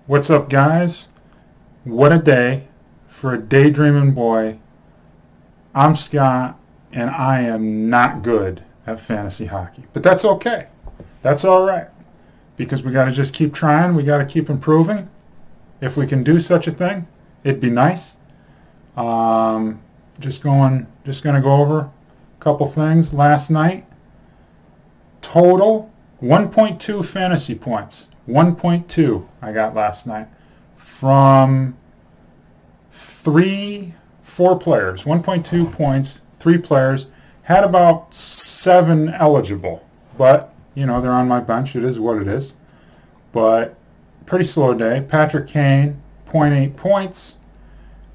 What's up, guys? What a day for a daydreaming boy. I'm Scott, and I am not good at fantasy hockey. But that's okay. That's all right. Because we got to just keep trying. We got to keep improving. If we can do such a thing, it'd be nice. Just going to go over a couple things. Last night, total 1.2 fantasy points. 1.2 I got last night from 4 players. 1.2 points, 3 players. Had about 7 eligible, but you know, they're on my bench. It is what it is. But pretty slow day. Patrick Kane, 0.8 points.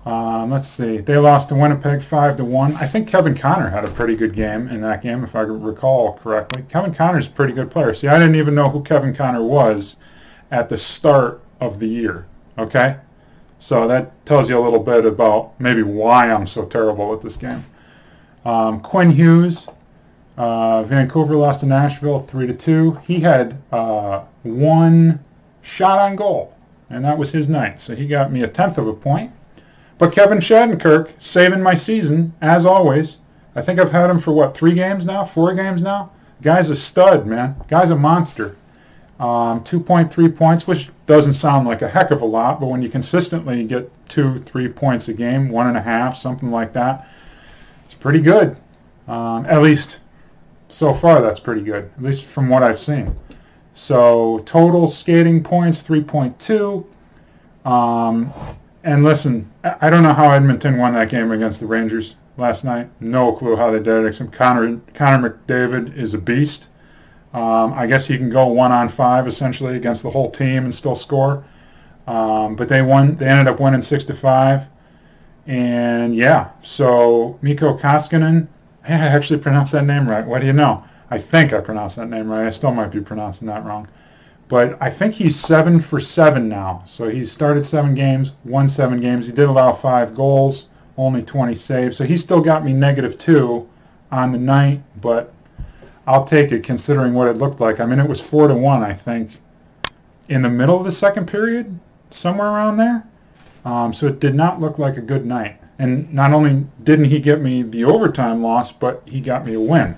Let's see. They lost to Winnipeg 5-1. I think Kevin Connor had a pretty good game in that game, if I recall correctly. Kevin Connor's a pretty good player. See, I didn't even know who Kevin Connor was at the start of the year. Okay? So that tells you a little bit about maybe why I'm so terrible at this game. Quinn Hughes, Vancouver lost to Nashville 3-2. He had 1 shot on goal, and that was his night. So he got me 1/10 of a point. But Kevin Shattenkirk, saving my season, as always. I think I've had him for, 3 games now? 4 games now? Guy's a stud, man. Guy's a monster. 2.3 points, which doesn't sound like a heck of a lot, but when you consistently get 2-3 points a game, 1.5, something like that, it's pretty good. At least so far, that's pretty good, at least from what I've seen. So total skating points, 3.2. And listen, I don't know how Edmonton won that game against the Rangers last night. No clue how they did it, except Connor McDavid is a beast. I guess he can go 1-on-5 essentially against the whole team and still score. But they won. They ended up winning 6-5. And yeah, so Mikko Koskinen, I actually pronounced that name right. What do you know? I think I pronounced that name right. I still might be pronouncing that wrong. But I think he's 7 for 7 now. So he's started 7 games, won 7 games. He did allow 5 goals, only 20 saves. So he still got me -2 on the night, but I'll take it considering what it looked like. I mean, it was 4-1, I think, in the middle of the second period, somewhere around there. So it did not look like a good night. And not only didn't he get me the overtime loss, but he got me a win.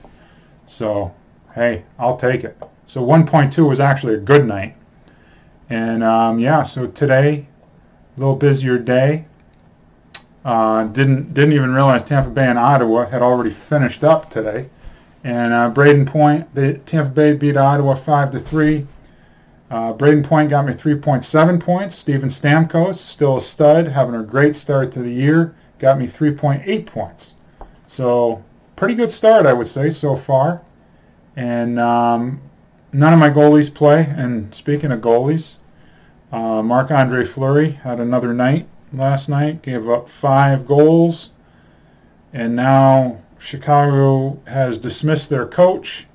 So, hey, I'll take it. So 1.2 was actually a good night. And, yeah, so today, a little busier day. Didn't even realize Tampa Bay and Ottawa had already finished up today. And Brayden Point, Tampa Bay beat Ottawa 5-3. Brayden Point got me 3.7 points. Steven Stamkos, still a stud, having a great start to the year, got me 3.8 points. So pretty good start, I would say, so far. And none of my goalies play. And speaking of goalies, Marc-Andre Fleury had another night last night, gave up 5 goals. And now Chicago has dismissed their coach.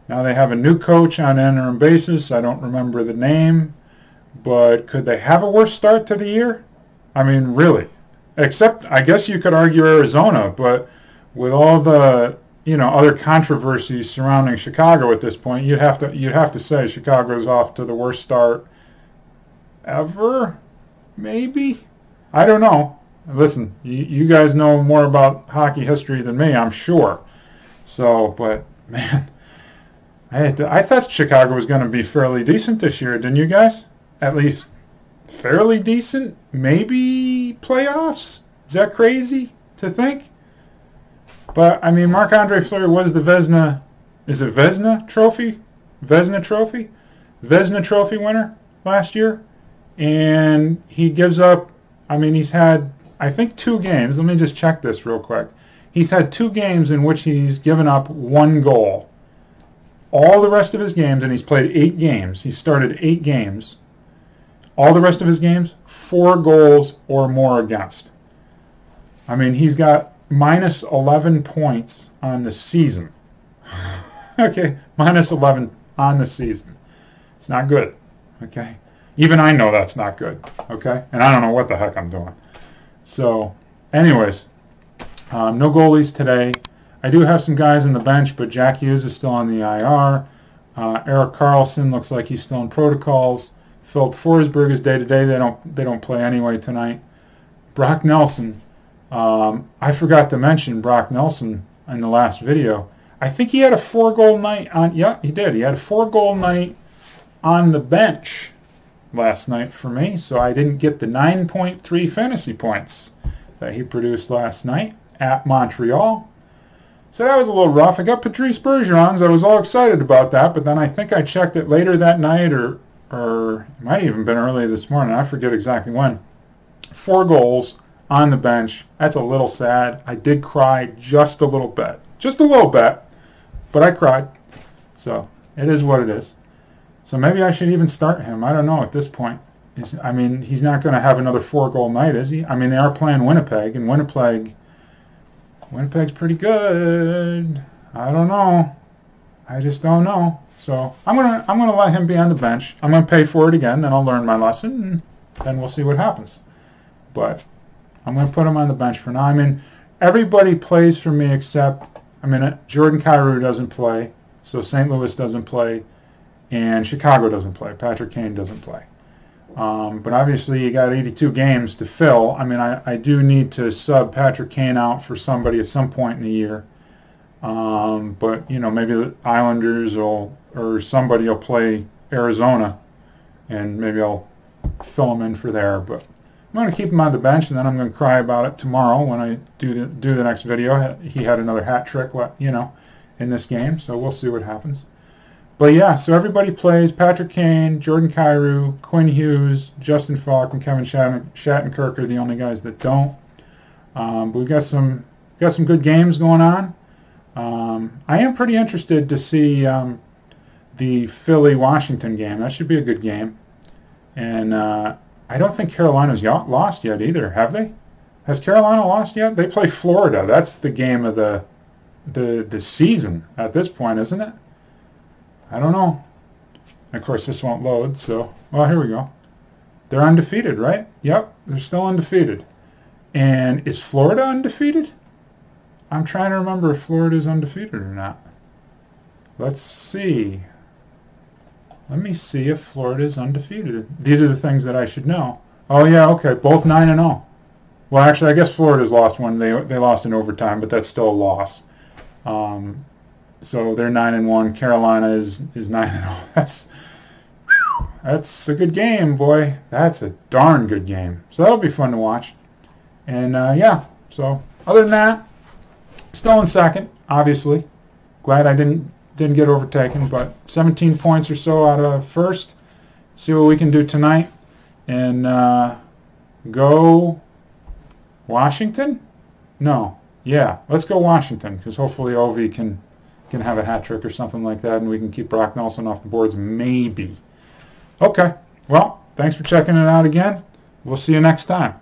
Now they have a new coach on an interim basis. I don't remember the name, but could they have a worse start to the year? I mean, really. Except, I guess you could argue Arizona, but with all the, other controversies surrounding Chicago at this point, you'd have to say Chicago's off to the worst start ever, maybe? I don't know. Listen, you guys know more about hockey history than me, I'm sure. So, but, man, I thought Chicago was going to be fairly decent this year, didn't you guys? At least fairly decent? Maybe playoffs? Is that crazy to think? But, I mean, Marc-Andre Fleury was the Vezina, is it Vezina Trophy? Vezina Trophy? Vezina Trophy winner last year. And he gives up, I mean, he's had, I think, 2 games. Let me just check this real quick. He's had 2 games in which he's given up 1 goal. All the rest of his games, and he's played 8 games. He started 8 games. All the rest of his games, 4 goals or more against. I mean, he's got -11 points on the season. Okay, -11 on the season. It's not good. Okay, even I know that's not good. Okay, and I don't know what the heck I'm doing. So, anyways, no goalies today. I do have some guys on the bench, but Jack Hughes is still on the IR. Erik Karlsson looks like he's still in protocols. Filip Forsberg is day-to-day. They don't play anyway tonight. Brock Nelson. I forgot to mention Brock Nelson in the last video. I think he had a 4-goal night on. Yeah, he did. He had a 4-goal night on the bench last night for me, so I didn't get the 9.3 fantasy points that he produced last night at Montreal. So that was a little rough. I got Patrice Bergeron's. I was all excited about that, but then I think I checked it later that night, or it might have even been early this morning. I forget exactly when. 4 goals on the bench. That's a little sad. I did cry just a little bit. Just a little bit, but I cried. So it is what it is. So maybe I should even start him. I don't know at this point. I mean, he's not going to have another 4-goal night, is he? I mean, they are playing Winnipeg, and Winnipeg's pretty good. I don't know. I just don't know. So I'm gonna let him be on the bench. I'm gonna pay for it again, then I'll learn my lesson, and then we'll see what happens. But I'm gonna put him on the bench for now. I mean, everybody plays for me except, Jordan Kyrou doesn't play, so St. Louis doesn't play, and Chicago doesn't play. Patrick Kane doesn't play. But obviously you got 82 games to fill. I mean, I do need to sub Patrick Kane out for somebody at some point in the year. But, maybe the Islanders or somebody will play Arizona, and maybe I'll fill him in for there. But I'm going to keep him on the bench, and then I'm going to cry about it tomorrow when I do the next video. He had another hat trick, in this game, so we'll see what happens. But yeah, so everybody plays. Patrick Kane, Jordan Kyrou, Quinn Hughes, Justin Faulk, and Kevin Shattenkirk are the only guys that don't. But we've got some good games going on. I am pretty interested to see the Philly-Washington game. That should be a good game. And I don't think Carolina's lost yet either, have they? Has Carolina lost yet? They play Florida. That's the game of the season at this point, isn't it? I don't know. Of course, this won't load, so... Well, here we go. They're undefeated, right? Yep, they're still undefeated. And is Florida undefeated? I'm trying to remember if Florida's undefeated or not. Let's see. Let me see if Florida's undefeated. These are the things that I should know. Oh, yeah, okay, both 9-0. Well, actually, I guess Florida's lost one. They lost in overtime, but that's still a loss. So they're 9-1. Carolina is 9-0. That's a good game, boy. That's a darn good game. So that'll be fun to watch. And yeah. So other than that, still in second. Obviously, glad I didn't get overtaken. But 17 points or so out of first. See what we can do tonight. And go Washington. No. Yeah. Let's go Washington because hopefully Ovi can have a hat trick or something like that, and we can keep Brock Nelson off the boards, maybe. Okay, well, thanks for checking it out again. We'll see you next time.